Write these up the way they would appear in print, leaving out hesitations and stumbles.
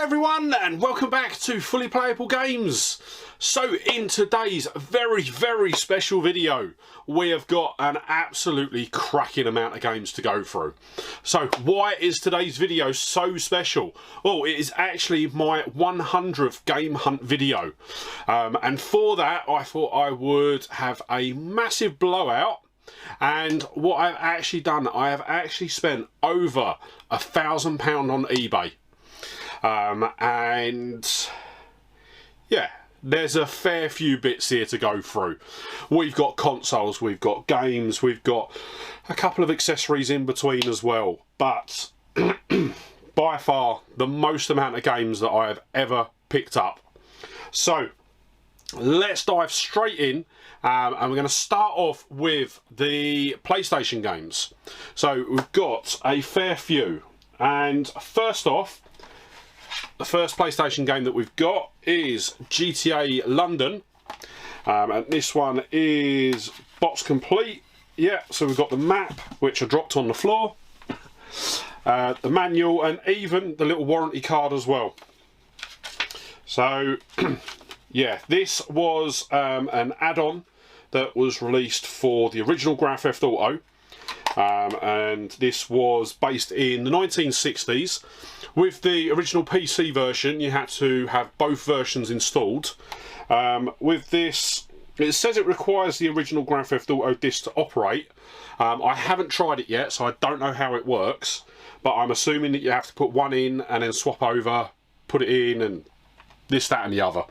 Hello everyone and welcome back to Fully Playable Games. So in today's very special video we have got an absolutely cracking amount of games to go through. So why is today's video so special? Well, it is actually my 100th game hunt video, and for that I thought I would have a massive blowout. And what I've actually done, I have actually spent over £1,000 on eBay. And yeah, there's a fair few bits here to go through. We've got consoles, we've got games, we've got a couple of accessories in between as well. But by far the most amount of games that I have ever picked up. So let's dive straight in, and we're going to start off with the PlayStation games. So we've got a fair few, and first off, the first PlayStation game that we've got is GTA London, and this one is box complete. Yeah, so we've got the map, which I dropped on the floor, the manual, and even the little warranty card as well. So yeah, this was an add-on that was released for the original Grand Theft Auto, and this was based in the 1960s. With the original PC version, you had to have both versions installed. With this, it says it requires the original Grand Theft Auto disc to operate. I haven't tried it yet, so I don't know how it works, but I'm assuming that you have to put one in and then swap over, put it in, and this, that and the other.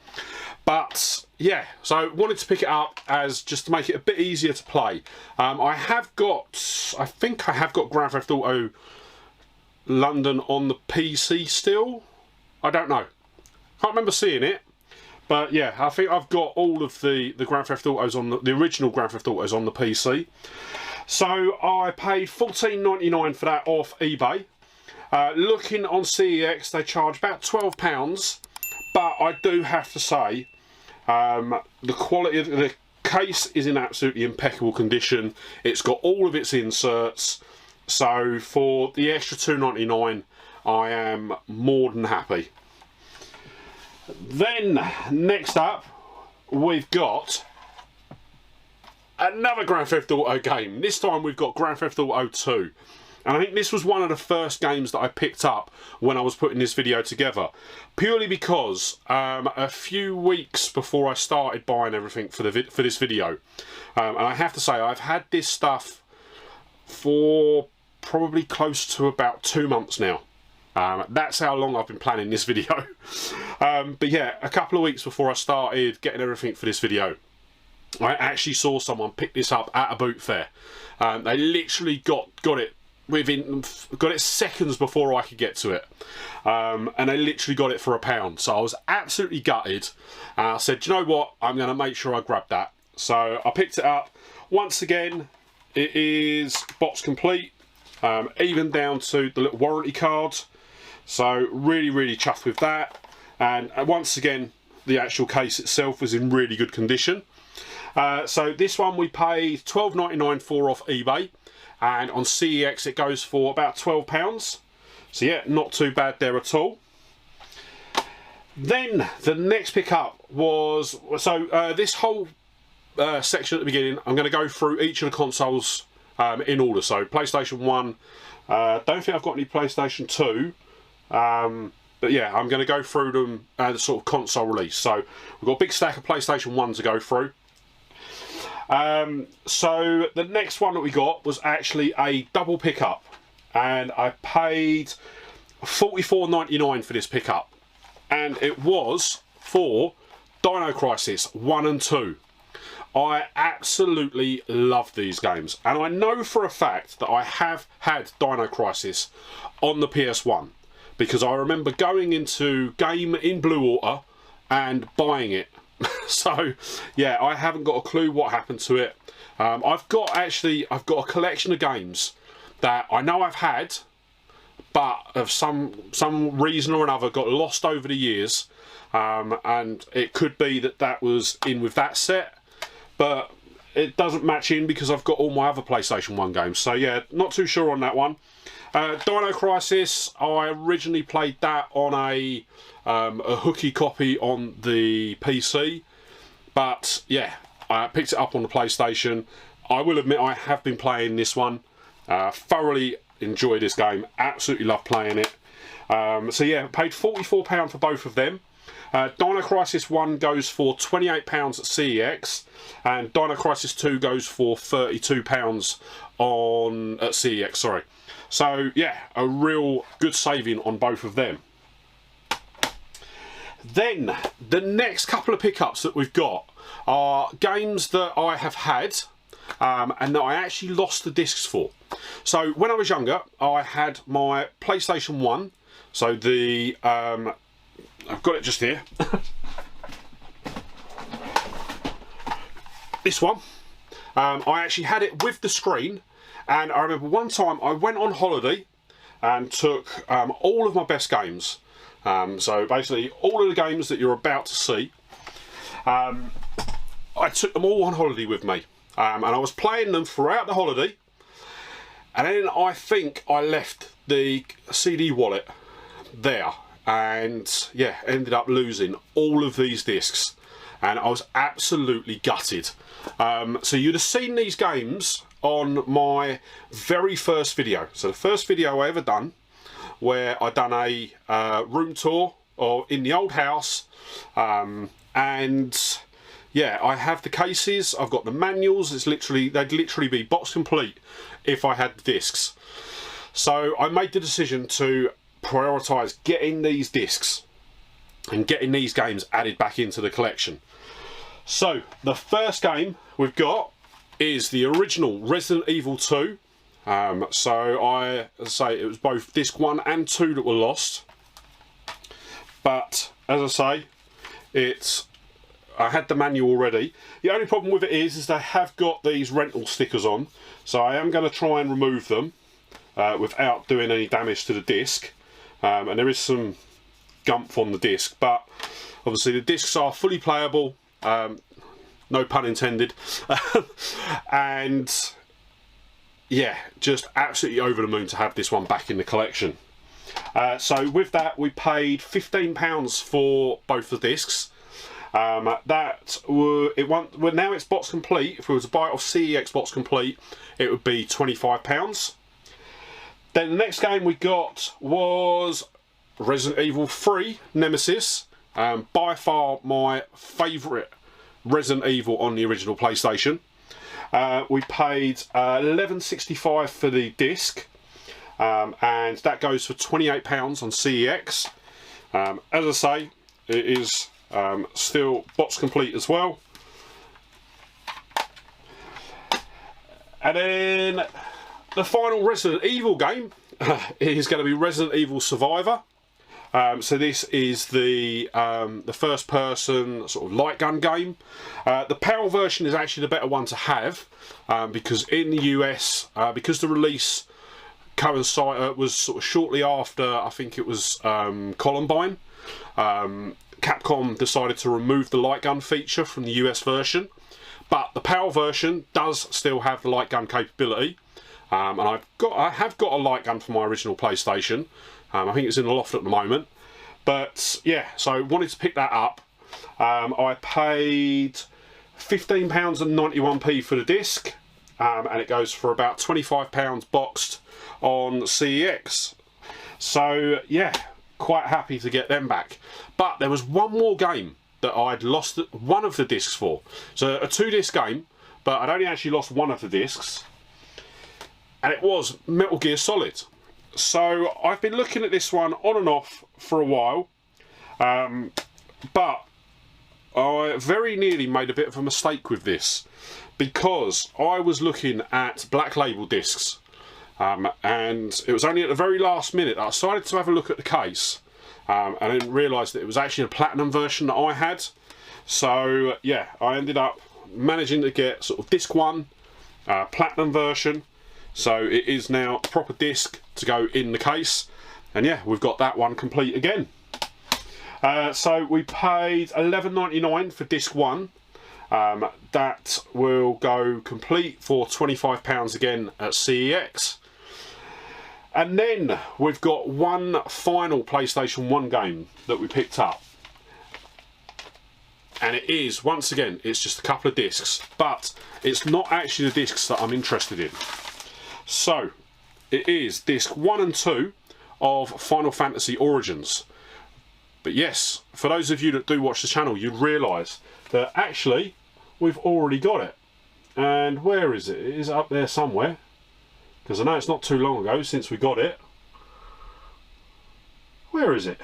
But yeah, so wanted to pick it up as just to make it a bit easier to play. I think I have got Grand Theft Auto London on the PC still. I don't know. Can't remember seeing it. But yeah, I think I've got all of the Grand Theft Autos on the original Grand Theft Autos on the PC. So I paid $14.99 for that off eBay. Looking on CEX, they charge about £12. But I do have to say, the quality of the case is in absolutely impeccable condition. It's got all of its inserts. So for the extra $2.99, I am more than happy. Then next up, we've got another Grand Theft Auto game. This time we've got Grand Theft Auto 2. And I think this was one of the first games that I picked up when I was putting this video together. Purely because a few weeks before I started buying everything for this video, and I have to say I've had this stuff for probably close to about 2 months now. That's how long I've been planning this video. But yeah, a couple of weeks before I started getting everything for this video, I actually saw someone pick this up at a boot fair. They literally got it seconds before I could get to it, and they literally got it for £1. So I was absolutely gutted. I said, you know what, I'm going to make sure I grab that. So I picked it up. Once again, it is box complete, even down to the little warranty card. So really chuffed with that. And once again, the actual case itself was in really good condition. So this one we paid $12.99 for off eBay. And on CEX it goes for about £12. So yeah, not too bad there at all. Then the next pickup was, so this whole section at the beginning, I'm going to go through each of the consoles in order. So PlayStation 1, don't think I've got any PlayStation 2. But yeah, I'm going to go through them the sort of console release. So we've got a big stack of PlayStation 1 to go through. So the next one that we got was actually a double pickup, and I paid $44.99 for this pickup, and it was for Dino Crisis 1 and 2. I absolutely love these games, and I know for a fact that I have had Dino Crisis on the PS1 because I remember going into Game in Blue Water and buying it. So yeah, I haven't got a clue what happened to it. I've got a collection of games that I know I've had, but of some reason or another got lost over the years, and it could be that was in with that set. But it doesn't match in because I've got all my other PlayStation 1 games. So yeah, not too sure on that one. Dino Crisis, I originally played that on a hooky copy on the PC, but yeah, I picked it up on the PlayStation. I will admit I have been playing this one. Thoroughly enjoy this game. Absolutely love playing it. So yeah, paid £44 for both of them. Dino Crisis 1 goes for £28 at CEX, and Dino Crisis 2 goes for £32 at CEX, sorry. So yeah, a real good saving on both of them. Then, the next couple of pickups that we've got are games that I have had and that I actually lost the discs for. So when I was younger, I had my PlayStation 1, so the, I've got it just here. This one, I actually had it with the screen, and I remember one time I went on holiday and took all of my best games. So basically all of the games that you're about to see, I took them all on holiday with me, and I was playing them throughout the holiday, and then I think I left the CD wallet there, and yeah, ended up losing all of these discs, and I was absolutely gutted. So you'd have seen these games on my very first video. So the first video I ever done, where I done a room tour or in the old house, and yeah, I have the cases, I've got the manuals. It's literally, they'd literally be box complete if I had the discs. So I made the decision to prioritise getting these discs and getting these games added back into the collection. So the first game we've got is the original Resident Evil 2. So I say it was both disc 1 and 2 that were lost, but as I say, I had the manual already. The only problem with it is they have got these rental stickers on, so I am going to try and remove them without doing any damage to the disc, and there is some gumph on the disc, but obviously the discs are fully playable, no pun intended, and yeah, just absolutely over the moon to have this one back in the collection. So with that, we paid £15 for both the discs. Now it's box complete. If we were to buy it off CEX box complete, it would be £25. Then the next game we got was Resident Evil 3 Nemesis. By far my favourite Resident Evil on the original PlayStation. We paid $11.65 for the disc, and that goes for £28 on CEX. As I say, it is still box complete as well. And then the final Resident Evil game is going to be Resident Evil Survivor. So this is the first person sort of light gun game. The PAL version is actually the better one to have, because in the US, because the release coincided was sort of shortly after, I think it was Columbine, Capcom decided to remove the light gun feature from the US version, but the PAL version does still have the light gun capability, and I have got a light gun for my original PlayStation. I think it's in the loft at the moment, but yeah, so I wanted to pick that up. I paid £15.91 for the disc, and it goes for about £25 boxed on CEX. So yeah, quite happy to get them back. But there was one more game that I'd lost one of the discs for. So a 2-disc game, but I'd only actually lost one of the discs, and it was Metal Gear Solid. So I've been looking at this one on and off for a while, but I very nearly made a bit of a mistake with this, because I was looking at Black Label discs, and it was only at the very last minute that I decided to have a look at the case, and then realised that it was actually a platinum version that I had. So yeah, I ended up managing to get sort of disc 1, platinum version. So it is now a proper disc to go in the case, and yeah, we've got that one complete again. So we paid $11.99 for disc 1, That will go complete for £25 again at CEX. And then we've got one final PlayStation 1 game that we picked up. And it is, once again, it's just a couple of discs, but it's not actually the discs that I'm interested in. So, it is disc 1 and 2 of Final Fantasy Origins. But yes, for those of you that do watch the channel, you'd realise that actually we've already got it. And where is it? It is up there somewhere, because I know it's not too long ago since we got it. Where is it?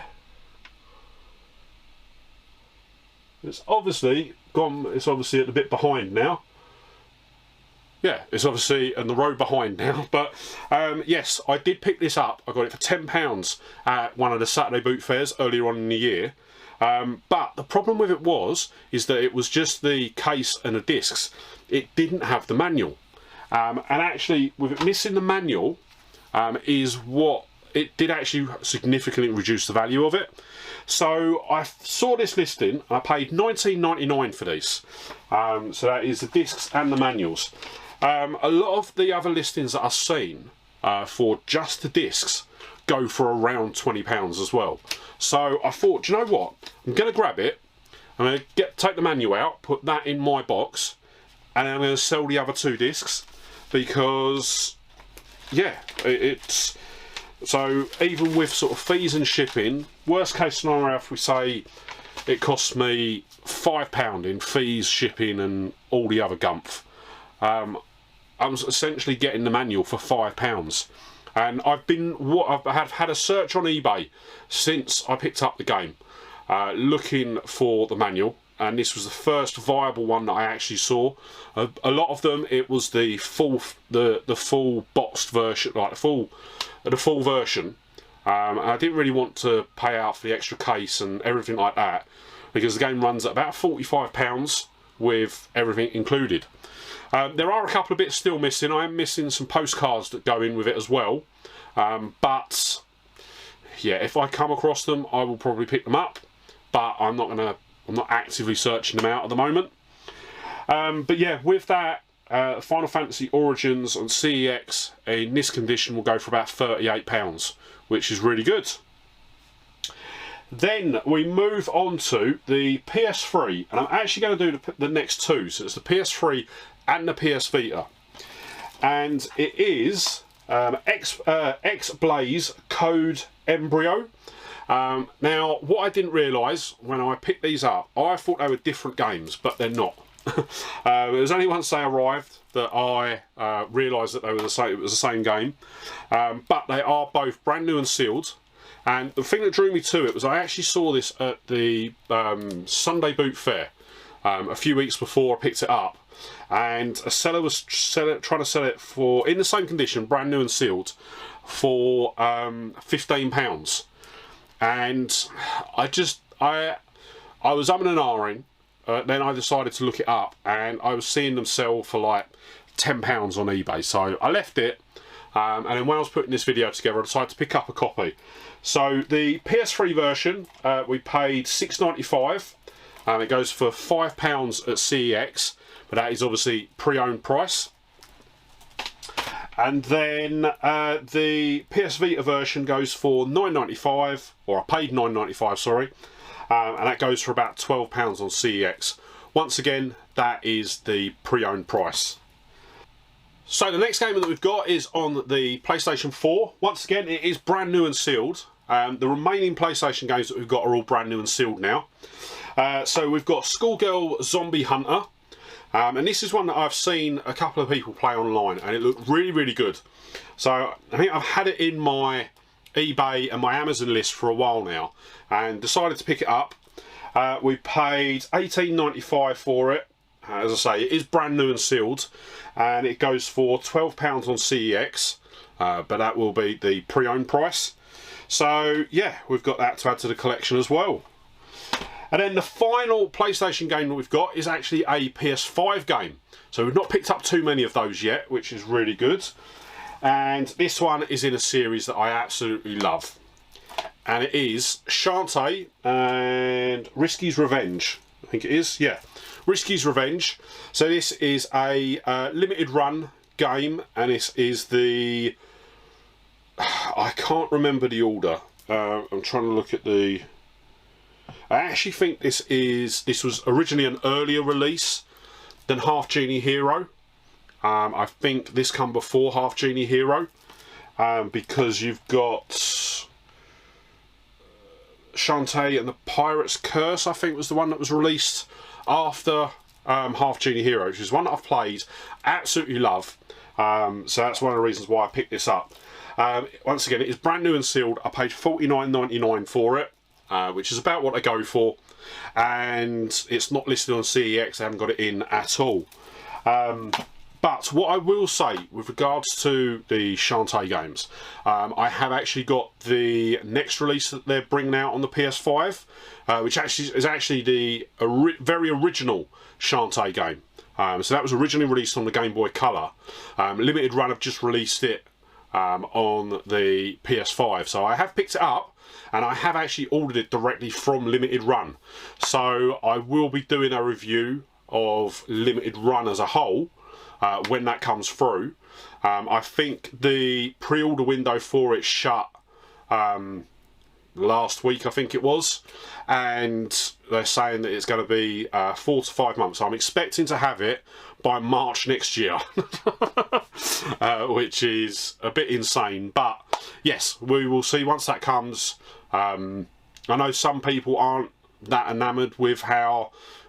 It's obviously gone. It's obviously at the bit behind now. Yeah, it's obviously in the road behind now. But yes, I did pick this up. I got it for £10 at one of the Saturday boot fairs earlier on in the year. But the problem with it is that it was just the case and the discs. It didn't have the manual. And actually, with it missing the manual, is what it did actually significantly reduce the value of it. So I saw this listing. I paid £19.99 for these. So that is the discs and the manuals. A lot of the other listings that I've seen for just the discs go for around £20 as well. So I thought, do you know what? I'm going to grab it. I'm going to take the manual out, put that in my box, and I'm going to sell the other two discs because, yeah, it's so even with sort of fees and shipping, worst case scenario, if we say it costs me £5 in fees, shipping, and all the other gumph, I'm essentially getting the manual for £5. And I've had a search on eBay since I picked up the game, looking for the manual, and this was the first viable one that I actually saw. A lot of them, it was the full boxed version, like the full version. And I didn't really want to pay out for the extra case and everything like that, because the game runs at about £45 with everything included. There are a couple of bits still missing. I am missing some postcards that go in with it as well. But yeah, if I come across them, I will probably pick them up. But I'm not actively searching them out at the moment. But yeah, with that, Final Fantasy Origins on CEX in this condition will go for about £38, which is really good. Then we move on to the PS3, and I'm actually going to do the next two. So it's the PS3 and the PS Vita, and it is 𝙃𝙪𝙣𝙩𝙾 Code Embryo. Now, what I didn't realise when I picked these up, I thought they were different games, but they're not. It was only once they arrived that I realised that they were the same. It was the same game, but they are both brand new and sealed. And the thing that drew me to it was I actually saw this at the Sunday Boot Fair a few weeks before I picked it up, and a seller was trying to sell it for, in the same condition, brand new and sealed, for £15. And I was umming and ahhing. Then I decided to look it up, and I was seeing them sell for like £10 on eBay. So I left it, and then when I was putting this video together, I decided to pick up a copy. So the PS3 version, we paid £6.95. It goes for £5 at CEX, but that is obviously pre-owned price. And then the PS Vita version goes for £9.95, or I paid £9.95, sorry. And that goes for about £12 on CEX. Once again, that is the pre-owned price. So the next game that we've got is on the PlayStation 4. Once again, it is brand new and sealed. The remaining PlayStation games that we've got are all brand new and sealed now. So we've got Schoolgirl Zombie Hunter. And this is one that I've seen a couple of people play online, and it looked really, really good. So I think I've had it in my eBay and my Amazon list for a while now, and decided to pick it up. We paid £18.95 for it. As I say, it is brand new and sealed, and it goes for £12 on CEX, but that will be the pre-owned price. So yeah, we've got that to add to the collection as well. And then the final PlayStation game that we've got is actually a PS5 game. So we've not picked up too many of those yet, which is really good. And this one is in a series that I absolutely love. And it is Shantae and Risky's Revenge. I think it is, yeah. Risky's Revenge. So this is a limited run game, and this is the... I can't remember the order. I'm trying to look at the... I actually think this was originally an earlier release than 𝘃𝙀𝙀𝙀. I think this come before 𝘃𝙀𝙀𝙀, because you've got Shantae and the Pirate's Curse, I think was the one that was released after 𝘃𝙀𝙀𝙀, which is one that I've played, absolutely love. So that's one of the reasons why I picked this up. Once again, it is brand new and sealed. I paid $49.99 for it, which is about what I go for, and it's not listed on CEX. I haven't got it in at all. But what I will say with regards to the Shantae games, I have actually got the next release that they're bringing out on the PS5, which actually is the very original Shantae game. So that was originally released on the Game Boy Color. Limited Run have just released it on the PS5, so I have picked it up, and I have actually ordered it directly from Limited Run. So I will be doing a review of Limited Run as a whole when that comes through. I think the pre-order window for it shut last week, I think it was, and they're saying that it's going to be 4 to 5 months. So I'm expecting to have it by March next year, which is a bit insane, but yes, we will see once that comes. I know some people aren't that enamoured with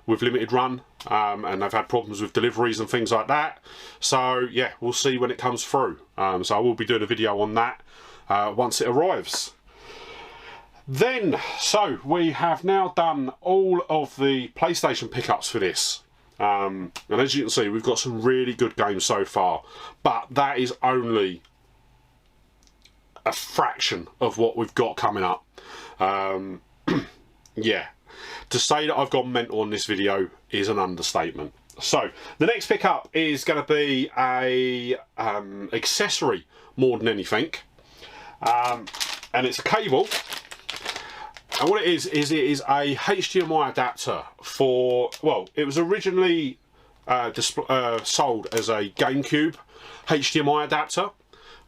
Limited Run, and they've had problems with deliveries and things like that, so yeah, we'll see when it comes through. So I will be doing a video on that once it arrives. Then, so we have now done all of the PlayStation pickups for this, and as you can see, we've got some really good games so far, but that is only a fraction of what we've got coming up. Yeah, to say that I've gone mental on this video is an understatement. So the next pickup is going to be a accessory more than anything, and it's a cable. And what it is it is a HDMI adapter for, well, it was originally sold as a GameCube HDMI adapter,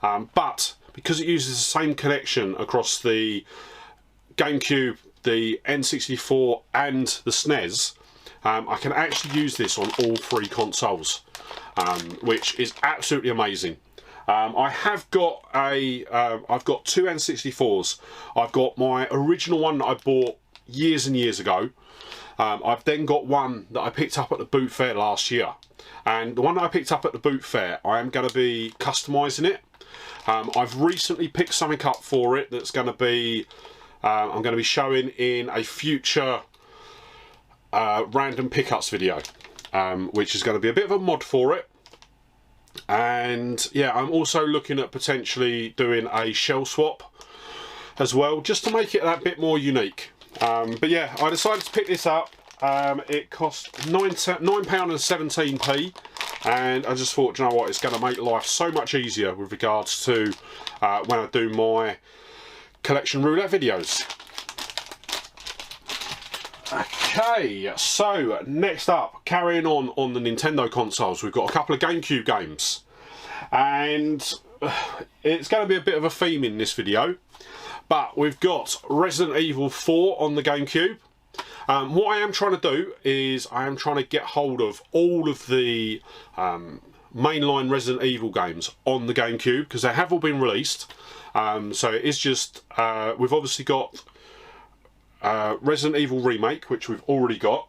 but because it uses the same connection across the GameCube, the N64 and the SNES, I can actually use this on all 3 consoles, which is absolutely amazing. I've got 2 N64s. I've got my original one that I bought years and years ago. I've then got one that I picked up at the boot fair last year, and the one that I picked up at the boot fair, I am going to be customising it. I've recently picked something up for it that's going to be I'm going to be showing in a future random pickups video, which is going to be a bit of a mod for it. And yeah, I'm also looking at potentially doing a shell swap as well, just to make it that bit more unique. But yeah, I decided to pick this up. It cost £9.17, and I just thought, you know what, it's going to make life so much easier with regards to when I do my collection roulette videos. Okay, so next up, carrying on the Nintendo consoles, we've got a couple of GameCube games, and it's going to be a bit of a theme in this video, but we've got Resident Evil 4 on the GameCube. What I am trying to do is I am trying to get hold of all of the mainline Resident Evil games on the GameCube, because they have all been released. So it is just, we've obviously got Resident Evil Remake, which we've already got.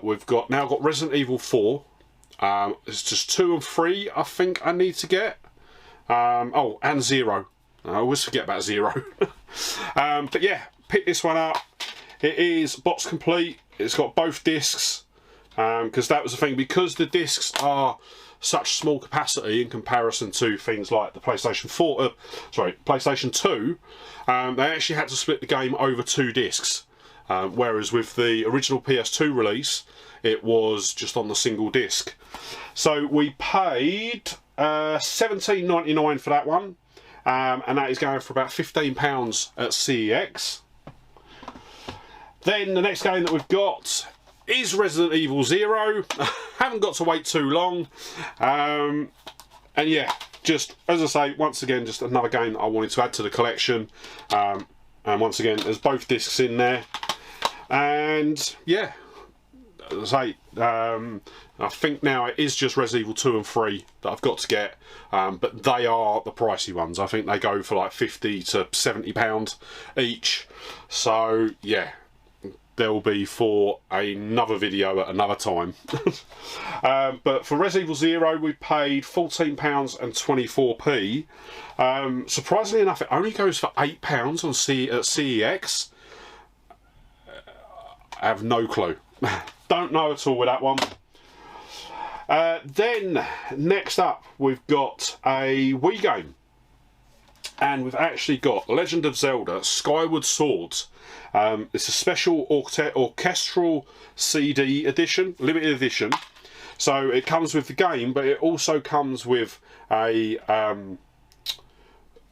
We've now got Resident Evil 4. It's just 2 and 3 I think I need to get. Oh, and 0. I always forget about 0. But yeah, pick this one up. It is box complete. It's got both discs, because that was the thing, because the discs are such small capacity in comparison to things like the PlayStation 2. They actually had to split the game over 2 discs, whereas with the original PS2 release, it was just on the single disc. So we paid £17.99 for that one, and that is going for about £15 at CEX. Then the next game that we've got is Resident Evil 0. Haven't got to wait too long. And yeah, just as I say, once again, just another game that I wanted to add to the collection. And once again, there's both discs in there. And yeah, as I say, I think now it is just Resident Evil 2 and 3 that I've got to get. But they are the pricey ones. I think they go for like £50 to £70 each. So yeah, they'll be for another video at another time. But for Resident Evil 0 we paid £14.24. Surprisingly enough, it only goes for £8 on at CEX. I have no clue. Don't know at all with that one. Then next up we've got a Wii game, and we've actually got Legend of Zelda Skyward Sword. It's a special orchestral CD edition, limited edition. So it comes with the game, but it also comes with a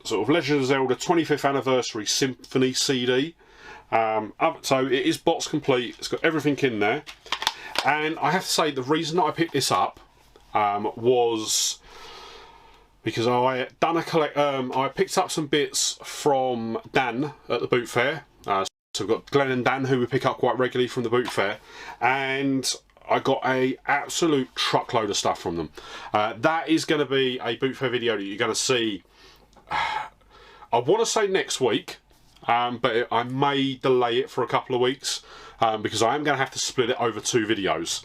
sort of Legend of Zelda 25th Anniversary Symphony CD. So it is box complete. It's got everything in there. And I have to say, the reason that I picked this up was because I picked up some bits from Dan at the boot fair. So we've got Glenn and Dan, who we pick up quite regularly from the boot fair, and I got a absolute truckload of stuff from them. That is going to be a boot fair video that you're going to see. I want to say next week, but I may delay it for a couple of weeks. Because I am going to have to split it over 2 videos.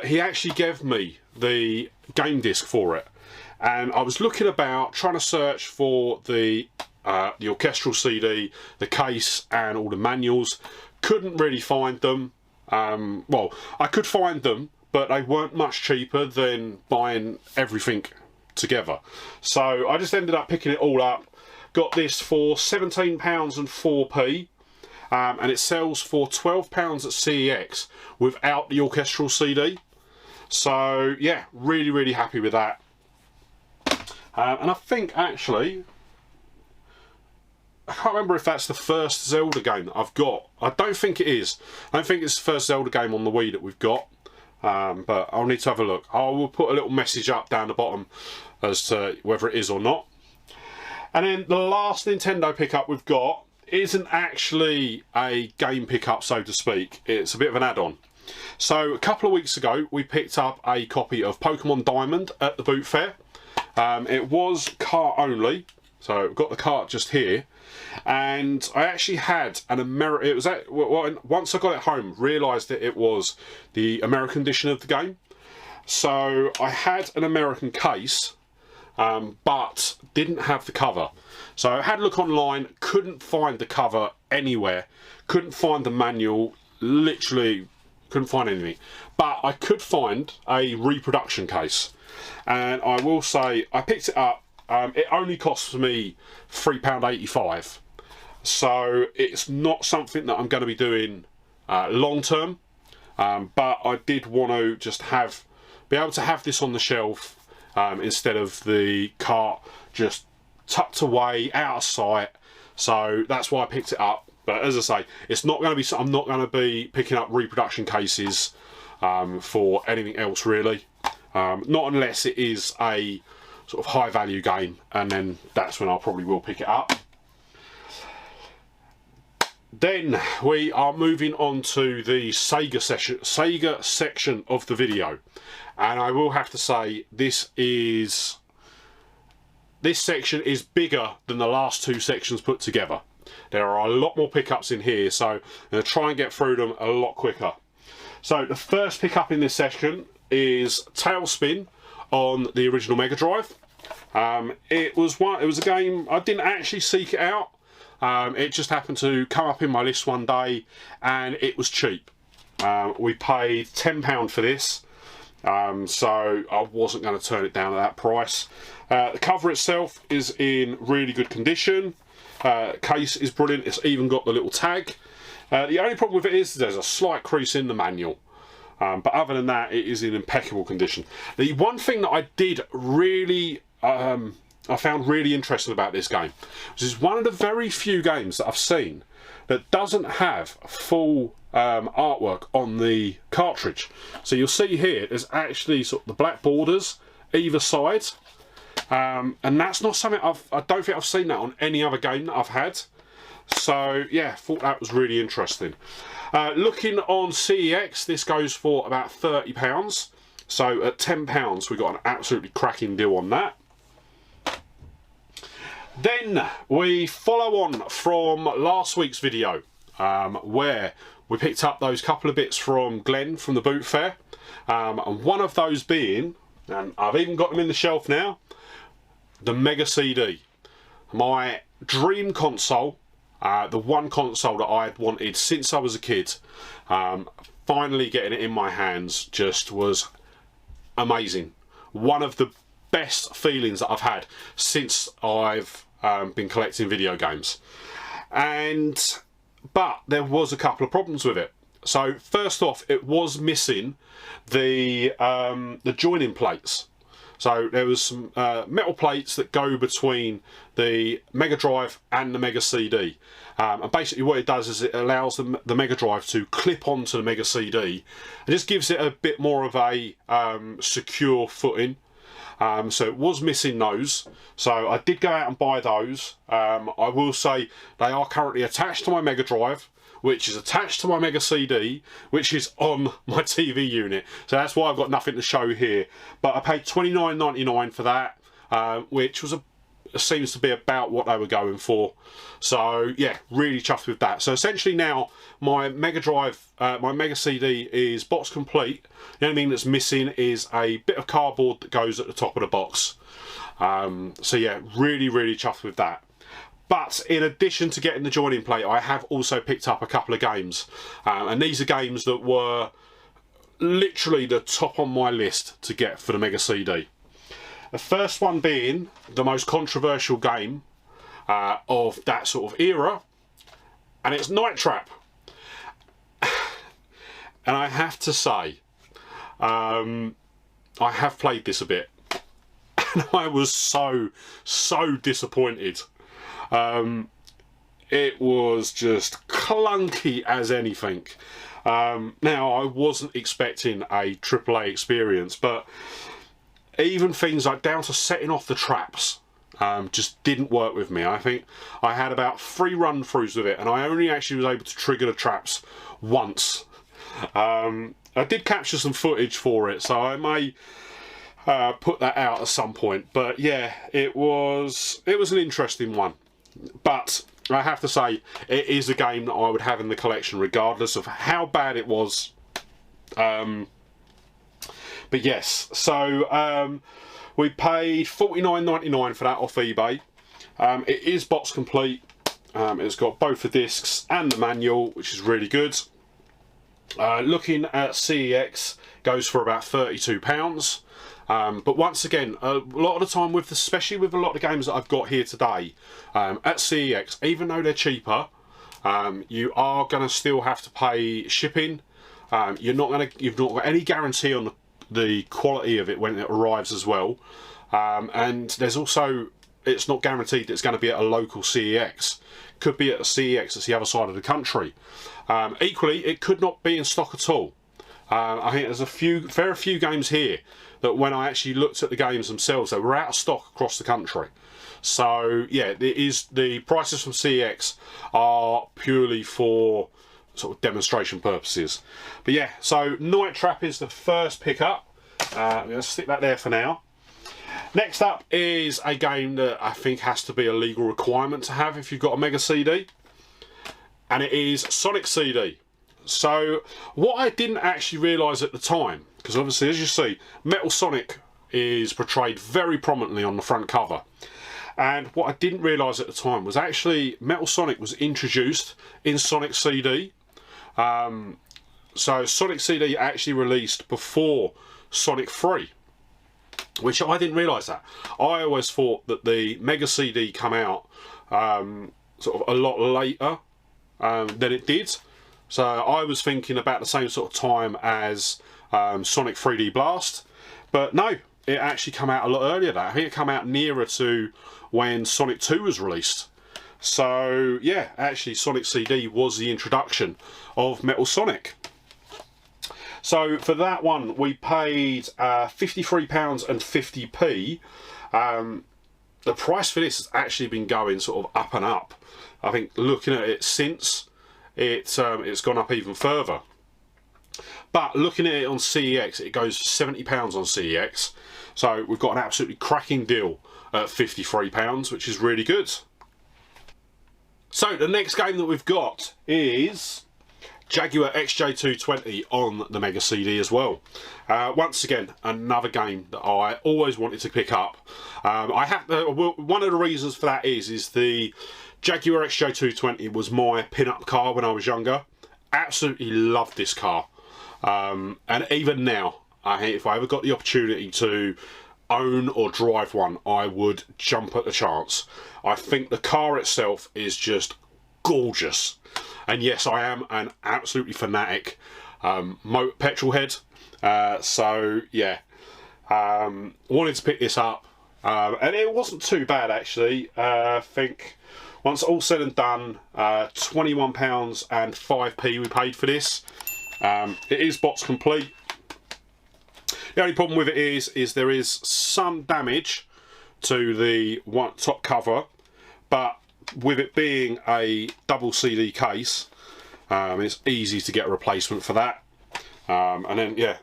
He actually gave me the game disc for it, and I was looking about trying to search for the orchestral CD, the case, and all the manuals. Couldn't really find them. Well, I could find them, but they weren't much cheaper than buying everything together. So I just ended up picking it all up. Got this for £17.04. And it sells for £12 at CEX without the orchestral CD. So yeah, really, really happy with that. And I think actually, I can't remember if that's the first Zelda game that I've got. I don't think it is. I don't think it's the first Zelda game on the Wii that we've got. But I'll need to have a look. I will put a little message up down the bottom as to whether it is or not. And then the last Nintendo pickup we've got isn't actually a game pickup, so to speak. It's a bit of an add-on. So a couple of weeks ago we picked up a copy of Pokemon Diamond at the boot fair. It was cart only, so I've got the cart just here, and I actually had an once I got it home, realised that it was the American edition of the game. So I had an American case, but didn't have the cover. So I had a look online, couldn't find the cover anywhere, couldn't find the manual, literally couldn't find anything. But I could find a reproduction case, and I will say I picked it up. It only cost me £3.85, so it's not something that I'm going to be doing long term. But I did want to just be able to have this on the shelf instead of the cart just tucked away out of sight. So that's why I picked it up. But as I say, it's not going to be. I'm not going to be picking up reproduction cases for anything else really. Not unless it is a sort of high value game, and then that's when I probably will pick it up. Then we are moving on to the Sega section of the video, and I will have to say this section is bigger than the last 2 sections put together. There are a lot more pickups in here, so I'm going to try and get through them a lot quicker. So the first pickup in this section is Tailspin on the original Mega Drive. It was a game I didn't actually seek it out. It just happened to come up in my list one day, and it was cheap. We paid £10 for this, so I wasn't going to turn it down at that price. The cover itself is in really good condition. Case is brilliant. It's even got the little tag. The only problem with it is there's a slight crease in the manual, but other than that, it is in impeccable condition. The one thing that I did really I found really interesting about this game, which is one of the very few games that I've seen that doesn't have full artwork on the cartridge. So you'll see here there's actually sort of the black borders either side, and that's not something I don't think I've seen that on any other game that I've had. So yeah, thought that was really interesting. Looking on CEX, this goes for about £30. So at £10 we got an absolutely cracking deal on that. Then we follow on from last week's video, where we picked up those couple of bits from Glenn from the boot fair, and one of those being, and I've even got them in the shelf now, the Mega CD. My dream console, the one console that I had wanted since I was a kid. Finally getting it in my hands just was amazing. One of the best feelings that I've had since I've been collecting video games. But there was a couple of problems with it. So first off, it was missing the joining plates. So there was some metal plates that go between the Mega Drive and the Mega CD. And basically what it does is it allows the Mega Drive to clip onto the Mega CD. It just gives it a bit more of a secure footing. So it was missing those. So I did go out and buy those. I will say they are currently attached to my Mega Drive, which is attached to my Mega CD, which is on my TV unit. So that's why I've got nothing to show here. But I paid $29.99 for that, which was seems to be about what they were going for. So yeah, really chuffed with that. So essentially now my Mega Drive, my Mega CD is box complete. The only thing that's missing is a bit of cardboard that goes at the top of the box. So yeah, really chuffed with that. But in addition to getting the joining plate, I have also picked up a couple of games, and these are games that were literally the top on my list to get for the Mega CD. The first one being the most controversial game of that sort of era, and it's Night Trap. And I have to say, I have played this a bit, and I was so disappointed. It was just clunky as anything. Now, I wasn't expecting a AAA experience, but even things like down to setting off the traps just didn't work with me. I think I had about 3 run-throughs with it, and I only actually was able to trigger the traps once. I did capture some footage for it, so I may put that out at some point. But yeah, it was an interesting one. But I have to say, it is a game that I would have in the collection regardless of how bad it was. But yes, so we paid $49.99 for that off eBay. It is box complete. It's got both the discs and the manual, which is really good. Looking at CEX, goes for about £32. But once again, a lot of the time, especially with a lot of games that I've got here today, at CEX, even though they're cheaper, you are going to still have to pay shipping. You've not got any guarantee on the quality of it when it arrives as well. And there's also, it's not guaranteed that it's going to be at a local CEX. Could be at a CEX that's the other side of the country. Equally, it could not be in stock at all. I think there's a fair few games here that when I actually looked at the games themselves, they were out of stock across the country. So yeah, the prices from CEX are purely for sort of demonstration purposes. But yeah, so Night Trap is the first pickup. I'm going to stick that there for now. Next up is a game that I think has to be a legal requirement to have if you've got a Mega CD, and it is Sonic CD. So what I didn't actually realise at the time, because obviously as you see, Metal Sonic is portrayed very prominently on the front cover, and what I didn't realise at the time was actually Metal Sonic was introduced in Sonic CD. So Sonic CD actually released before Sonic 3, which I didn't realise that. I always thought that the Mega CD come out sort of a lot later than it did. So I was thinking about the same sort of time as Sonic 3D Blast, but no, it actually came out a lot earlier than that. I think it came out nearer to when Sonic 2 was released. So yeah, actually Sonic CD was the introduction of Metal Sonic. So for that one we paid £53.50. The price for this has actually been going sort of up and up. I think looking at it since, it's gone up even further. But looking at it on CEX, it goes for £70 on CEX. So we've got an absolutely cracking deal at £53, which is really good. So the next game that we've got is Jaguar XJ220 on the Mega CD as well. Once again, another game that I always wanted to pick up. One of the reasons for that is the Jaguar XJ220 was my pin-up car when I was younger. Absolutely loved this car. And even now, if I ever got the opportunity to own or drive one, I would jump at the chance. I think the car itself is just gorgeous. And yes, I am an absolutely fanatic petrol head. So yeah, wanted to pick this up. And it wasn't too bad actually. I think once all said and done, £21.05 we paid for this. It is box complete. The only problem with it is there is some damage to the top cover, but with it being a double CD case, it's easy to get a replacement for that. And then yeah,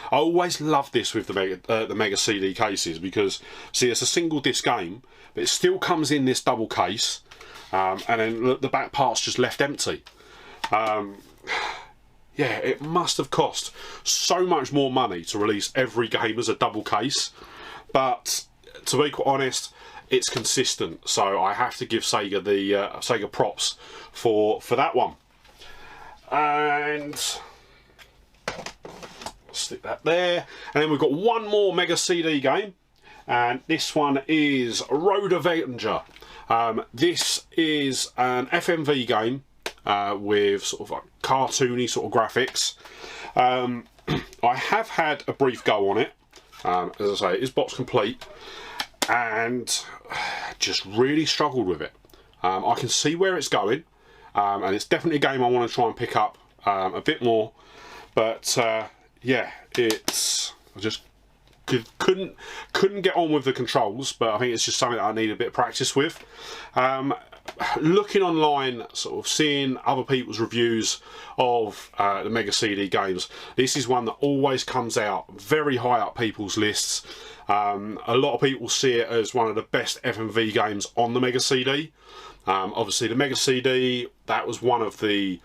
I always love this with the Mega CD cases because see, it's a single disc game, but it still comes in this double case, and then the back part's just left empty. Yeah, it must have cost so much more money to release every game as a double case, but to be quite honest, it's consistent. So I have to give Sega the Sega props for that one. And stick that there. And then we've got one more Mega CD game, and this one is Road Avenger. This is an FMV game. With sort of like cartoony sort of graphics. I have had a brief go on it. As I say, it is box complete, and just really struggled with it. I can see where it's going, and it's definitely a game I want to try and pick up a bit more. But yeah, I just couldn't get on with the controls. But I think it's just something that I need a bit of practice with. Looking online, sort of seeing other people's reviews of the Mega CD games, this is one that always comes out very high up people's lists. A lot of people see it as one of the best FMV games on the Mega CD. Obviously the Mega CD, that was one of the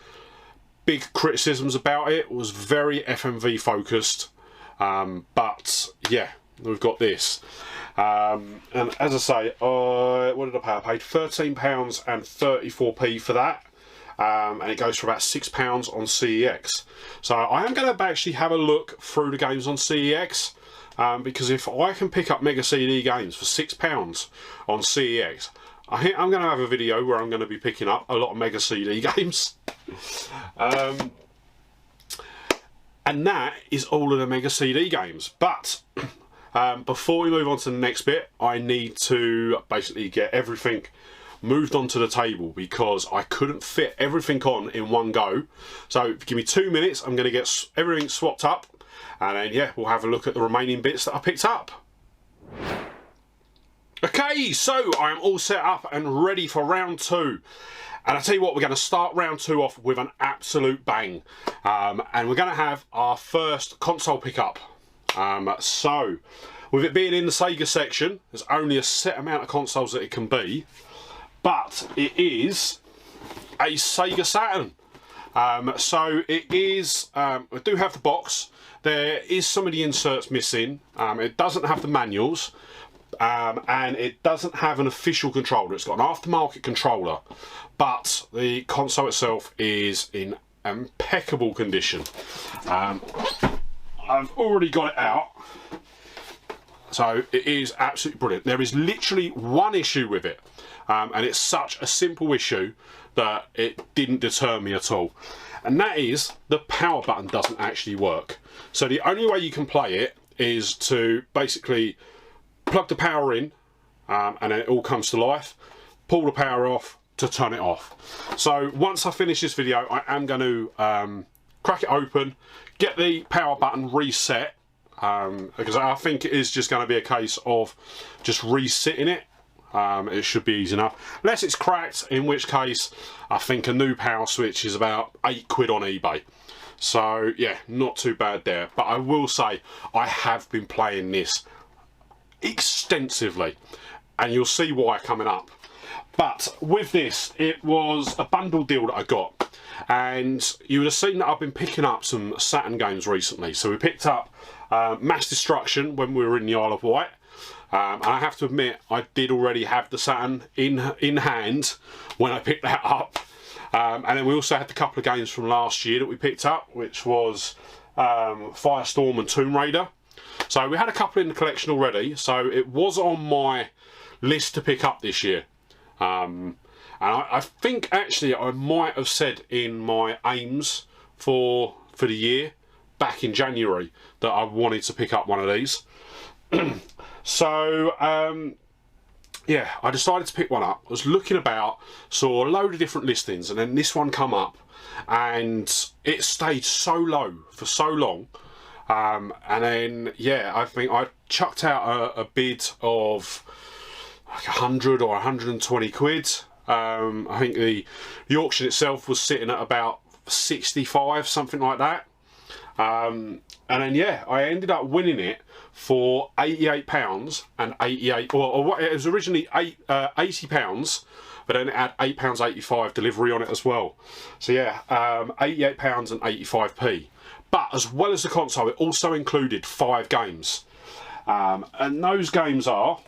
big criticisms about it. It was very FMV focused, but yeah, we've got this. And as I say, what did I pay? I paid £13.34 for that, and it goes for about £6 on CEX. So I am going to actually have a look through the games on CEX, because if I can pick up Mega CD games for £6 on CEX, I think I'm going to have a video where I'm going to be picking up a lot of Mega CD games. And that is all of the Mega CD games. But before we move on to the next bit, I need to basically get everything moved onto the table because I couldn't fit everything on in one go. So give me 2 minutes, I'm going to get everything swapped up, and then yeah, we'll have a look at the remaining bits that I picked up. Okay, so I'm all set up and ready for round two. And I tell you what, we're going to start round two off with an absolute bang. And we're going to have our first console pickup. So, with it being in the Sega section, there's only a set amount of consoles that it can be, but it is a Sega Saturn. So it is, we do have the box, there is some of the inserts missing, it doesn't have the manuals, and it doesn't have an official controller. It's got an aftermarket controller, but the console itself is in impeccable condition. I've already got it out, so it is absolutely brilliant. There is literally one issue with it, and it's such a simple issue that it didn't deter me at all, and that is the power button doesn't actually work. So the only way you can play it is to basically plug the power in, and then it all comes to life, pull the power off, to turn it off. So once I finish this video, I am going to crack it open, get the power button reset, because I think it is just going to be a case of just resetting it. It should be easy enough, unless it's cracked, in which case I think a new power switch is about £8 on eBay. So yeah, not too bad there. But I will say I have been playing this extensively, and you'll see why coming up. But with this, it was a bundle deal that I got, and you would have seen that I've been picking up some Saturn games recently. So we picked up Mass Destruction when we were in the Isle of Wight. And I have to admit, I did already have the Saturn in hand when I picked that up. And then we also had a couple of games from last year that we picked up, which was Firestorm and Tomb Raider. So we had a couple in the collection already, so it was on my list to pick up this year. And I think actually I might have said in my aims for the year back in January that I wanted to pick up one of these. So yeah, I decided to pick one up. I was looking about, saw a load of different listings, and then this one come up, and it stayed so low for so long. And then yeah, I think I chucked out a bid of like 100 or 120 quid. I think the auction itself was sitting at about 65, something like that. And then yeah, I ended up winning it for £88 and 88, or it was originally £80, but then it had £8.85 delivery on it as well. So yeah, £88 and 85p. But as well as the console, it also included 5 games, and those games are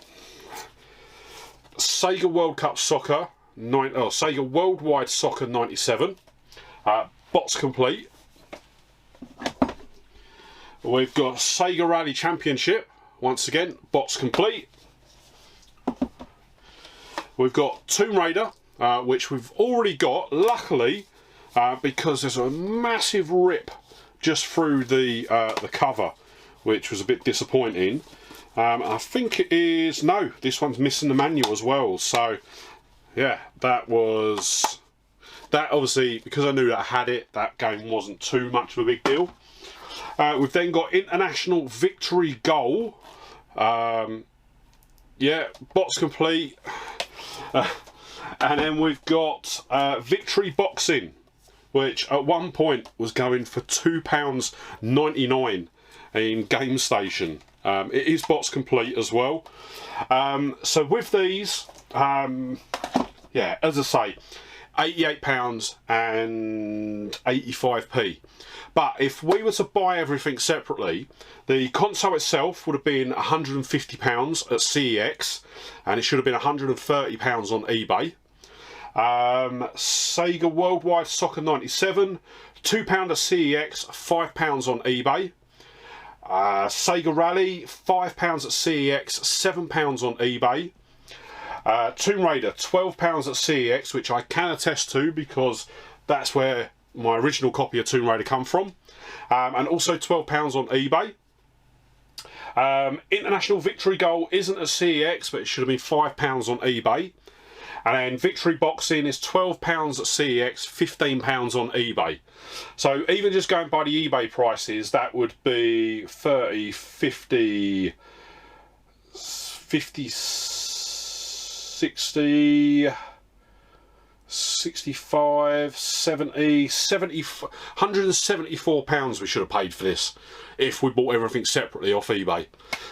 Sega World Cup Soccer, Sega Worldwide Soccer 97, Box Complete. We've got Sega Rally Championship, once again, box complete. We've got Tomb Raider, which we've already got, luckily, because there's a massive rip just through the cover, which was a bit disappointing. I think it is, no, this one's missing the manual as well. So yeah, that obviously, because I knew that I had it, that game wasn't too much of a big deal. We've then got International Victory Goal. Yeah, box complete. And then we've got Victory Boxing, which at one point was going for £2.99 in Game Station. It is box complete as well. So with these, yeah, as I say, £88 and 85p. But if we were to buy everything separately, the console itself would have been £150 at CEX, and it should have been £130 on eBay. Sega Worldwide Soccer 97, £2 at CEX, £5 on eBay. Sega Rally, £5 at CEX, £7 on eBay. Tomb Raider, £12 at CEX, which I can attest to because that's where my original copy of Tomb Raider come from, and also £12 on eBay. International Victory Goal isn't a CEX, but it should have been £5 on eBay. And then Victory Boxing is £12 at CEX, £15 on eBay. So even just going by the eBay prices, that would be 30, 50, 50, 60... 65, 70, 174 pounds we should have paid for this if we bought everything separately off eBay.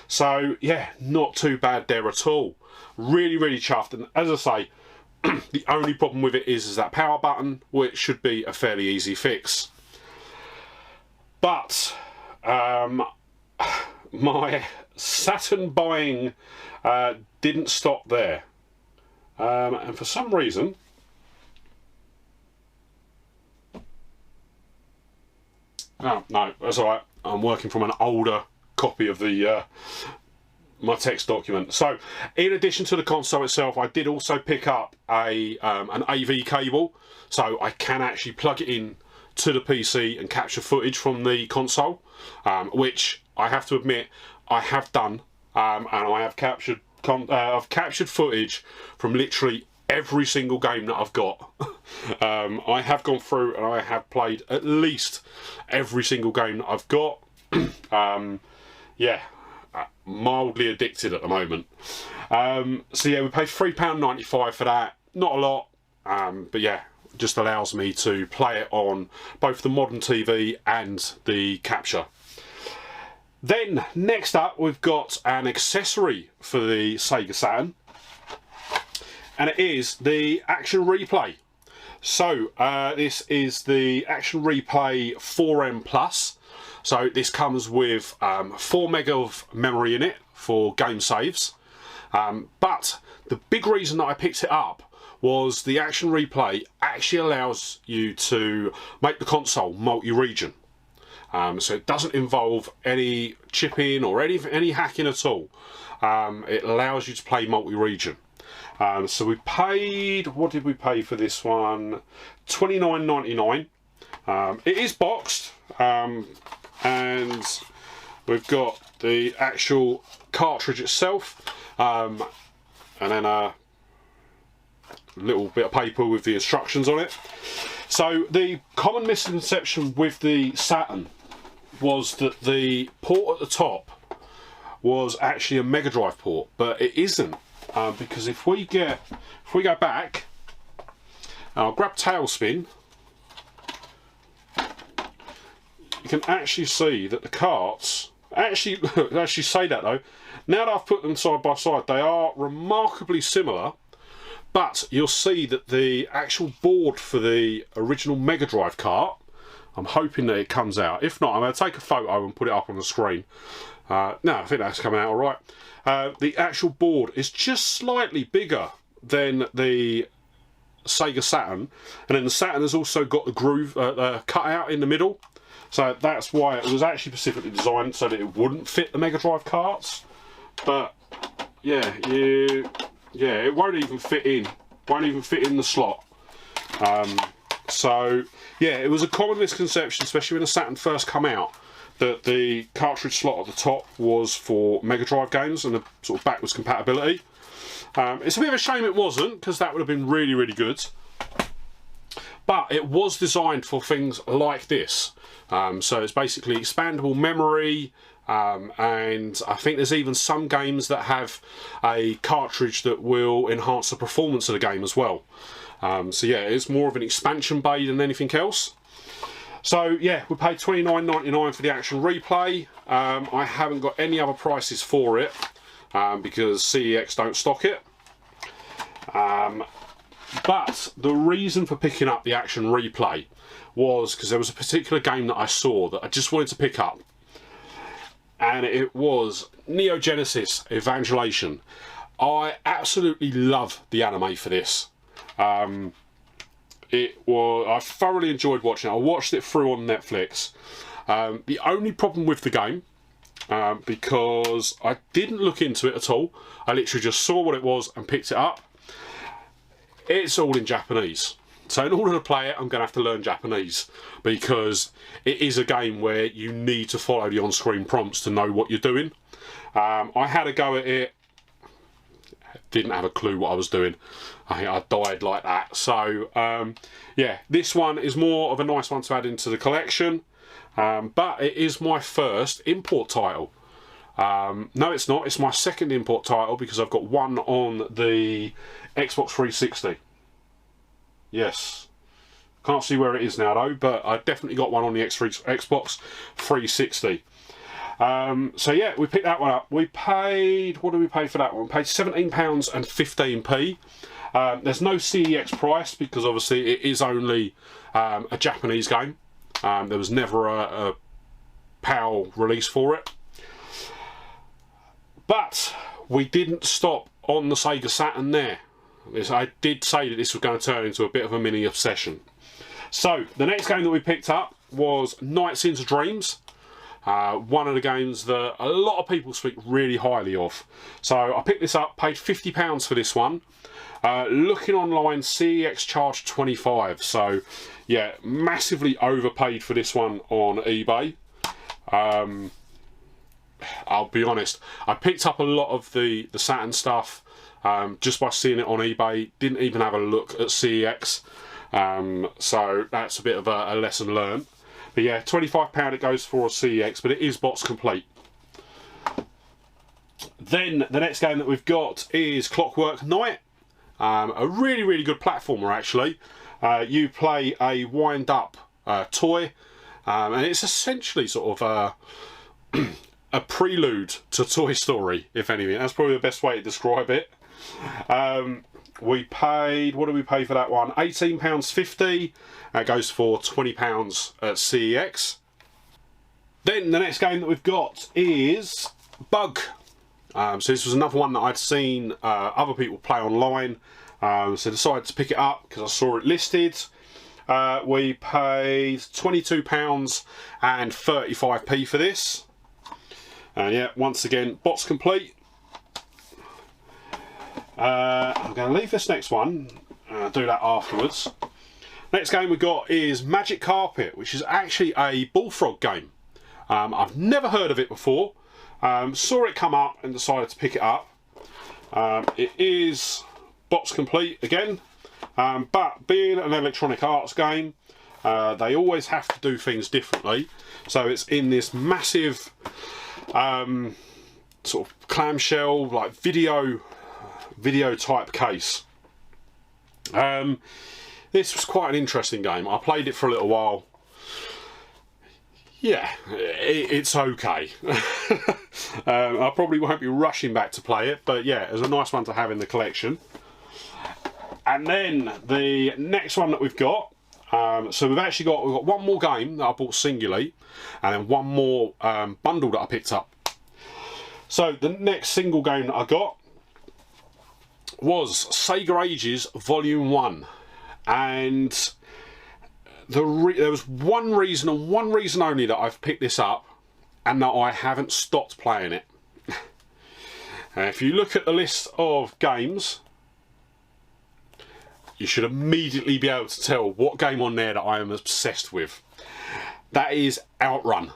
So yeah, not too bad there at all. Really, really chuffed. And as I say, the only problem with it is that power button, which should be a fairly easy fix. But my Saturn buying didn't stop there, and for some reason, oh, no, that's alright. I'm working from an older copy of the my text document. So, in addition to the console itself, I did also pick up an AV cable, so I can actually plug it in to the PC and capture footage from the console, which I have to admit I have done, and I have captured I've captured footage from literally every single game that I've got. I have gone through and I have played at least every single game that I've got. Yeah, mildly addicted at the moment. So yeah, we paid £3.95 for that. Not a lot, but yeah, just allows me to play it on both the modern TV and the capture. Then next up, we've got an accessory for the Sega Saturn, and it is the Action Replay. So this is the Action Replay 4M Plus. So this comes with 4 meg of memory in it for game saves. But the big reason that I picked it up was the Action Replay actually allows you to make the console multi-region. So it doesn't involve any chipping or any hacking at all. It allows you to play multi-region. So we paid, what did we pay for this one? $29.99. It is boxed, and we've got the actual cartridge itself, and then a little bit of paper with the instructions on it. So the common misconception with the Saturn was that the port at the top was actually a Mega Drive port, but it isn't, because if we go back, and I'll grab Tailspin, you can actually see that the carts actually say that though. Now that I've put them side by side, they are remarkably similar, but you'll see that the actual board for the original Mega Drive cart, I'm hoping that it comes out. If not, I'm going to take a photo and put it up on the screen. No, I think that's coming out all right. The actual board is just slightly bigger than the Sega Saturn, and then the Saturn has also got the groove cut out in the middle. So that's why it was actually specifically designed so that it wouldn't fit the Mega Drive carts. But yeah, it won't even fit in. Won't even fit in the slot. So yeah, it was a common misconception, especially when the Saturn first come out, that the cartridge slot at the top was for Mega Drive games and the sort of backwards compatibility. It's a bit of a shame it wasn't, because that would have been really, really good. But it was designed for things like this. So it's basically expandable memory, and I think there's even some games that have a cartridge that will enhance the performance of the game as well. So yeah, it's more of an expansion bay than anything else. So yeah, we paid $29.99 for the Action Replay. I haven't got any other prices for it, because CEX don't stock it. But the reason for picking up the Action Replay was because there was a particular game that I saw that I just wanted to pick up, and it was Neo Genesis Evangelion. I absolutely love the anime for this. I thoroughly enjoyed watching it. I watched it through on Netflix. The only problem with the game, because I didn't look into it at all, I literally just saw what it was and picked it up. It's all in Japanese. So in order to play it, I'm going to have to learn Japanese, because it is a game where you need to follow the on-screen prompts to know what you're doing. I had a go at it, didn't have a clue what I was doing. I think I died like that. So yeah, this one is more of a nice one to add into the collection, but it is my first import title. No, it's not. It's my second import title, because I've got one on the Xbox 360. Yes. Can't see where it is now though, but I definitely got one on the Xbox 360. So yeah, we picked that one up. We paid, what did we pay for that one? We paid £17.15. There's no CEX price, because obviously it is only a Japanese game. There was never a PAL release for it. But we didn't stop on the Sega Saturn there. I did say that this was going to turn into a bit of a mini obsession. So the next game that we picked up was Nights into Dreams. One of the games that a lot of people speak really highly of. So I picked this up, paid £50 for this one. Looking online, CEX charged $25. So yeah, massively overpaid for this one on eBay. I'll be honest, I picked up a lot of the Saturn stuff just by seeing it on eBay. Didn't even have a look at CEX, so that's a bit of a lesson learned. But yeah, £25 it goes for a CEX, but it is box complete. Then the next game that we've got is Clockwork Knight, a really good platformer actually. You play a wind-up toy, and it's essentially sort of a prelude to Toy Story, if anything. That's probably the best way to describe it. We paid, what did we pay for that one? £18.50. That goes for £20 at CEX. Then the next game that we've got is Bug. So this was another one that I'd seen other people play online, so decided to pick it up because I saw it listed. We paid £22 and 35p for this. Yeah, once again, box complete. I'm going to leave this next one, do that afterwards. Next game we got is Magic Carpet, which is actually a bullfrog game. I've never heard of it before. Saw it come up and decided to pick it up. It is box complete again, but being an electronic arts game, they always have to do things differently. So it's in this massive sort of clamshell, like video type case. This was quite an interesting game. I played it for a little while. Yeah, it's okay. I probably won't be rushing back to play it, but yeah, it was a nice one to have in the collection. And then the next one that we've got, so we've got one more game that I bought singularly, and then one more bundle that I picked up. So the next single game that I got was Sega Ages Volume 1, and there was one reason and one reason only that I've picked this up, and that I haven't stopped playing it. If you look at the list of games, you should immediately be able to tell what game on there that I am obsessed with. That is Outrun.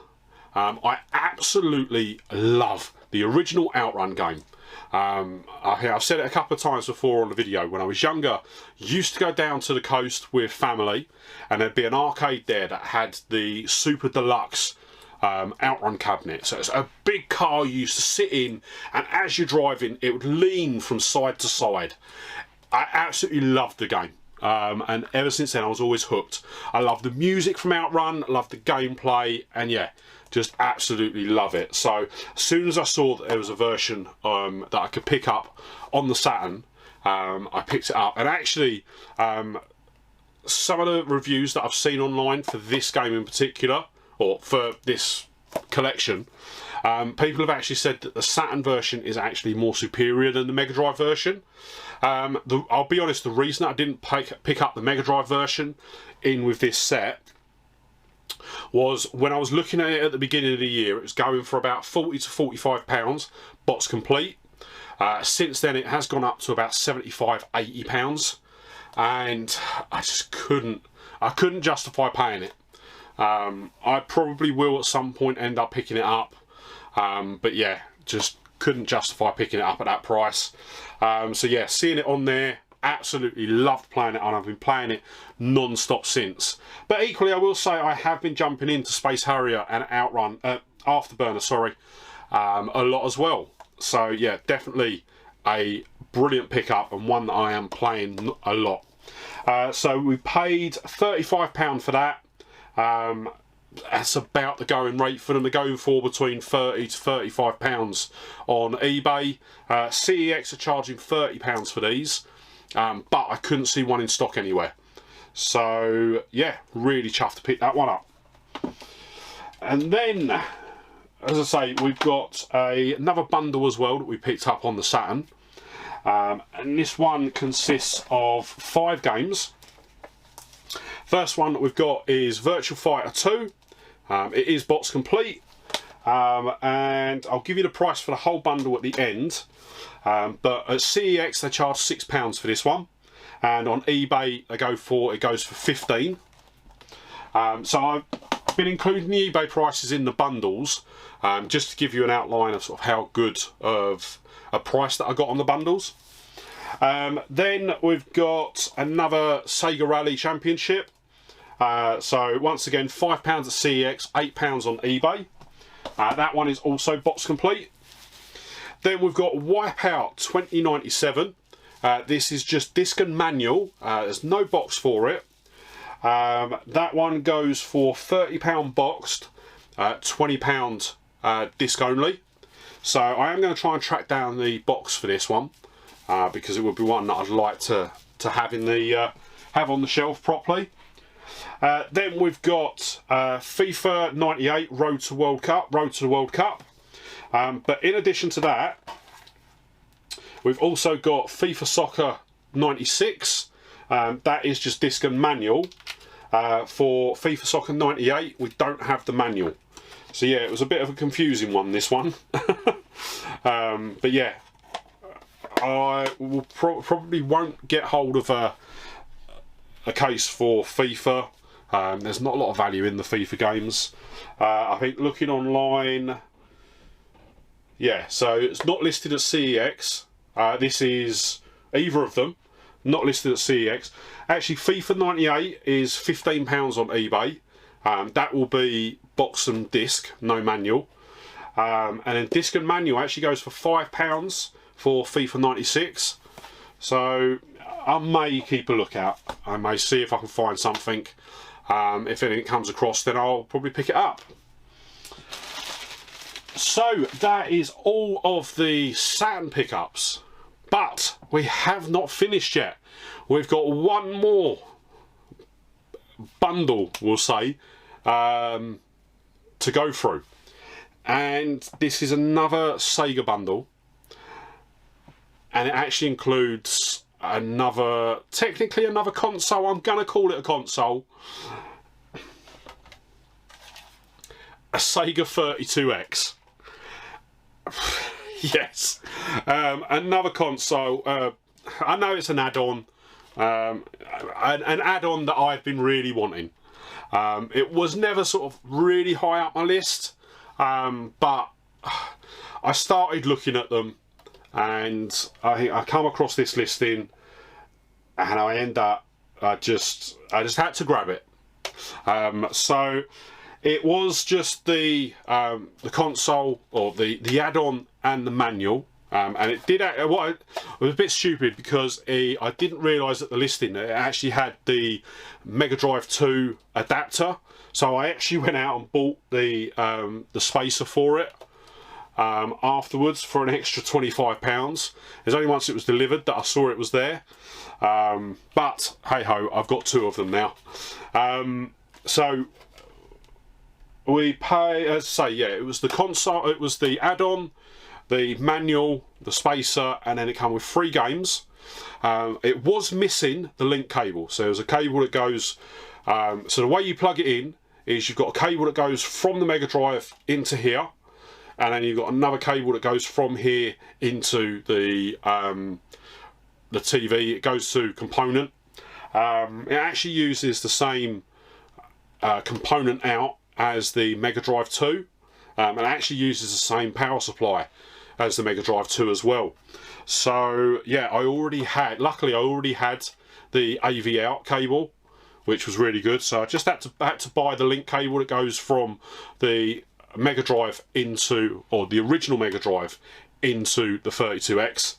I absolutely love the original Outrun game. I've said it a couple of times before on the video. When I was younger, used to go down to the coast with family, and there'd be an arcade there that had the super deluxe Outrun cabinet. So it's a big car you used to sit in, and as you're driving it would lean from side to side. I absolutely loved the game, and ever since then I was always hooked. I love the music from Outrun, I love the gameplay, and yeah, just absolutely love it. So as soon as I saw that there was a version that I could pick up on the Saturn, I picked it up. And actually some of the reviews that I've seen online for this game in particular, or for this collection, people have actually said that the Saturn version is actually more superior than the Mega Drive version. I'll be honest, the reason I didn't pick up the Mega Drive version in with this set was when I was looking at it at the beginning of the year, it was going for about £40 to £45 box complete. Since then it has gone up to about £75, £80, and I just couldn't justify paying it. I probably will at some point end up picking it up, but yeah, just couldn't justify picking it up at that price. So yeah, seeing it on there, absolutely loved playing it, and I've been playing it non-stop since. But equally I will say I have been jumping into Space Harrier and Outrun, Afterburner, sorry, a lot as well. So yeah, definitely a brilliant pickup, and one that I am playing a lot. So we paid £35 for that. That's about the going rate for them. They're going for between £30 to £35 on eBay. CEX are charging £30 for these, but I couldn't see one in stock anywhere. So yeah, really chuffed to pick that one up. And then, as I say, we've got another bundle as well that we picked up on the Saturn, and this one consists of 5 games. First one that we've got is Virtua Fighter 2. It is box complete, and I'll give you the price for the whole bundle at the end, but at CEX they charge £6 for this one, and on eBay it goes for £15. So I've been including the eBay prices in the bundles, just to give you an outline of sort of how good of a price that I got on the bundles. Then we've got another Sega Rally Championship. So once again, £5 at CEX, £8 on eBay. That one is also box complete. Then we've got Wipeout 2097. This is just disc and manual. There's no box for it. That one goes for £30 boxed, £20 disc only. So I am going to try and track down the box for this one, because it would be one that I'd like to have in the have on the shelf properly. Then we've got FIFA 98 Road to World Cup, Road to the World Cup. But in addition to that, we've also got FIFA Soccer 96. That is just disc and manual. For FIFA Soccer 98, we don't have the manual. So yeah, it was a bit of a confusing one, this one. But yeah, I will probably won't get hold of a case for FIFA. There's not a lot of value in the FIFA games. I think looking online, yeah, so it's not listed at CEX. This is either of them, not listed at CEX. Actually, FIFA 98 is £15 on eBay. That will be box and disc, no manual. And then disc and manual actually goes for £5 for FIFA 96. So I may keep a lookout. I may see if I can find something. If anything comes across, then I'll probably pick it up. So that is all of the Saturn pickups, but we have not finished yet. We've got one more bundle, we'll say, to go through, and this is another Sega bundle, and it actually includes technically another console. I'm gonna call it a console. A Sega 32X. Yes, another console. I know it's an add-on, an add-on that I've been really wanting. It was never sort of really high up my list, but I started looking at them, and I come across this listing, and I end up I just had to grab it. So it was just the console, or the add-on and the manual, and it did. It was a bit stupid because I didn't realise at the listing that it actually had the Mega Drive 2 adapter. So I actually went out and bought the spacer for it afterwards for an extra £25. It's only once it was delivered that I saw it was there. But hey ho, I've got two of them now. So we pay, as I say, yeah, it was the console, it was the add-on, the manual, the spacer, and then it came with 3 games. It was missing the link cable, so there's a cable that goes, so the way you plug it in is you've got a cable that goes from the Mega Drive into here, and then you've got another cable that goes from here into the TV. It goes to component. It actually uses the same component out as the Mega Drive 2, and it actually uses the same power supply as the Mega Drive 2 as well. So yeah, luckily I already had the AV out cable, which was really good. So I just had to buy the link cable that goes from the Mega Drive into, or the original Mega Drive into the 32X.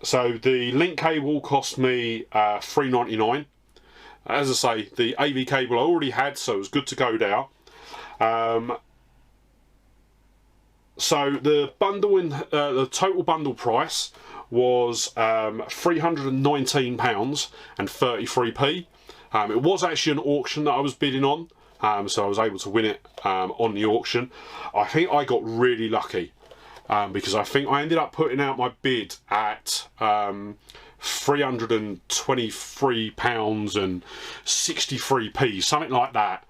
So the link cable cost me $3.99. As I say, the AV cable I already had, so it was good to go there. So the bundle the total bundle price was £319 and 33p. It was actually an auction that I was bidding on, so I was able to win it on the auction. I think I got really lucky, because I think I ended up putting out my bid at £323 and 63p, something like that,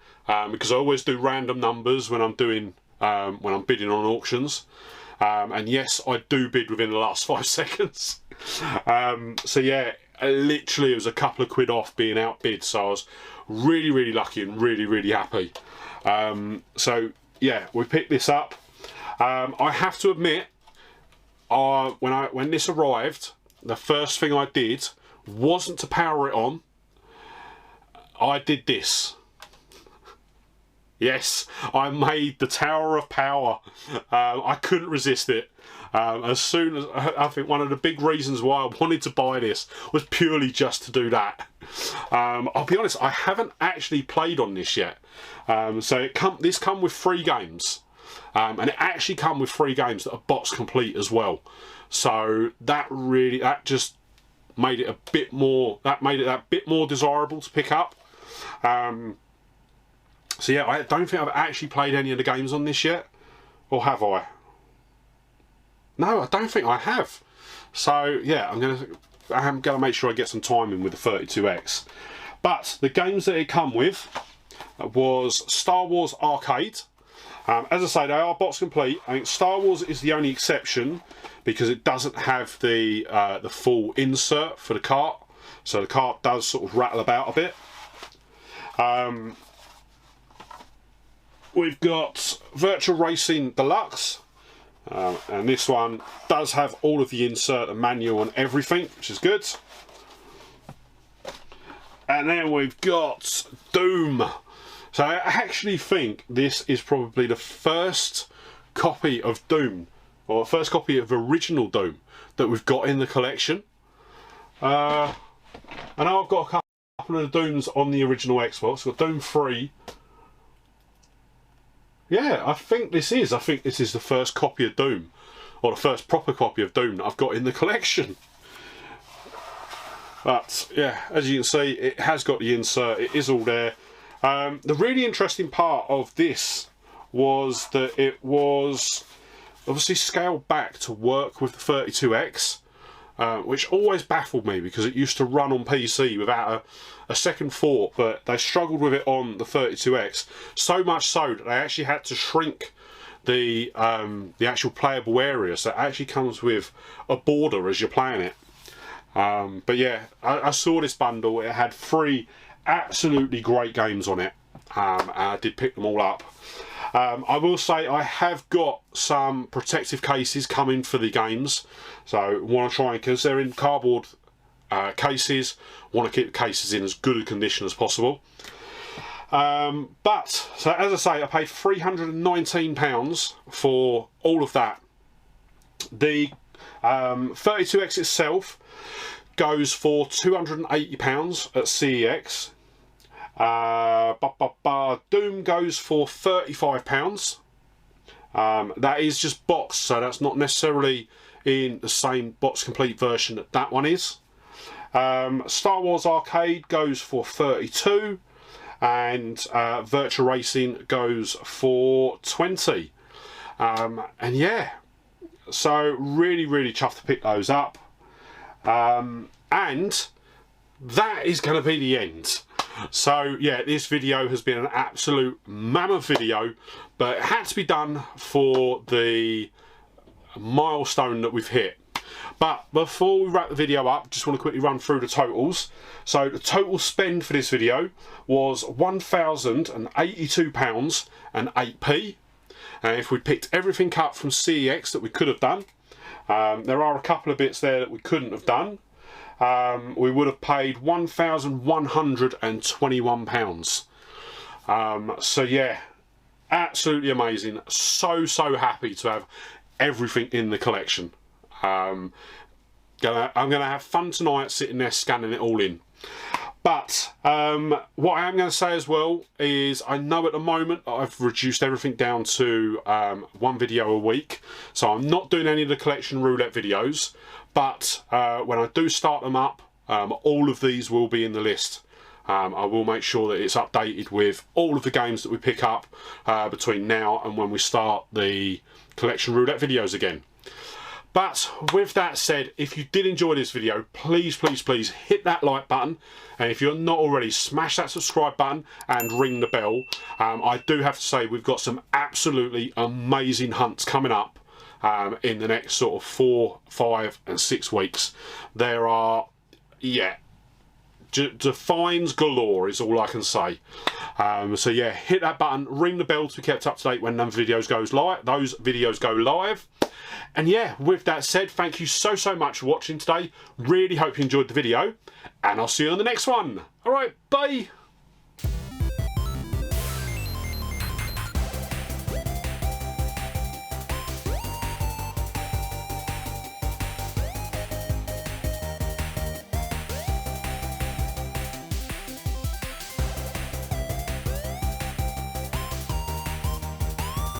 because I always do random numbers when I'm doing when I'm bidding on auctions, and yes, I do bid within the last 5 seconds. So yeah, literally it was a couple of quid off being outbid, so I was really lucky and really happy. So yeah, we picked this up. I have to admit, when this arrived, the first thing I did wasn't to power it on. I did this. Yes, I made the Tower of Power. I couldn't resist it. As soon as, I think one of the big reasons why I wanted to buy this was purely just to do that. I'll be honest, I haven't actually played on this yet. So this come with 3 games. And it actually come with 3 games that are box complete as well. So that just made it a bit more, that bit more desirable to pick up. So yeah, I don't think I've actually played any of the games on this yet. Or have I? No, I don't think I have. So yeah, I'm gonna make sure I get some time in with the 32X. But the games that it come with was Star Wars Arcade. As I say, they are box complete. I think Star Wars is the only exception because it doesn't have the full insert for the cart. So the cart does sort of rattle about a bit. We've got Virtual Racing Deluxe, and this one does have all of the insert and manual and everything, which is good. And then we've got Doom. So I actually think this is probably the first copy of Doom, or the first copy of original Doom that we've got in the collection. I know I've got a couple of the Dooms on the original Xbox. I've got Doom 3. Yeah, I think this is the first copy of Doom, or the first proper copy of Doom that I've got in the collection. But yeah, as you can see, it has got the insert, it is all there. The really interesting part of this was that it was obviously scaled back to work with the 32X, which always baffled me because it used to run on PC without a second thought, but they struggled with it on the 32X, so much so that they actually had to shrink the actual playable area, so it actually comes with a border as you're playing it. But yeah, I saw this bundle. It had 3 absolutely great games on it, and I did pick them all up. I will say I have got some protective cases coming for the games, so want to try, because they're in cardboard cases, want to keep the cases in as good a condition as possible. But so as I say, I paid £319 for all of that. The 32X itself goes for £280 at CEX. Doom goes for £35. That is just boxed, so that's not necessarily in the same box complete version that that one is. Star Wars Arcade goes for £32, and Virtual Racing goes for £20. And yeah, so really chuffed to pick those up. And that is going to be the end. So yeah, this video has been an absolute mammoth video, but it had to be done for the milestone that we've hit. But before we wrap the video up, just want to quickly run through the totals. So the total spend for this video was £1,082 and 8p. And if we picked everything up from CEX that we could have done, there are a couple of bits there that we couldn't have done. We would have paid £1,121. So yeah, absolutely amazing. So happy to have everything in the collection. I'm gonna have fun tonight sitting there scanning it all in. But what I am going to say as well is, I know at the moment I've reduced everything down to 1 video a week, so I'm not doing any of the collection roulette videos, but when I do start them up, all of these will be in the list. I will make sure that it's updated with all of the games that we pick up between now and when we start the collection roulette videos again. But with that said, if you did enjoy this video, please hit that like button, and if you're not already, smash that subscribe button and ring the bell. I do have to say, we've got some absolutely amazing hunts coming up in the next sort of 4, 5 and 6 weeks. There are, yeah, defines galore is all I can say. So yeah, hit that button, ring the bell to be kept up to date when those videos go live. And yeah, with that said, thank you so much for watching today. Really hope you enjoyed the video, and I'll see you on the next one. All right, bye.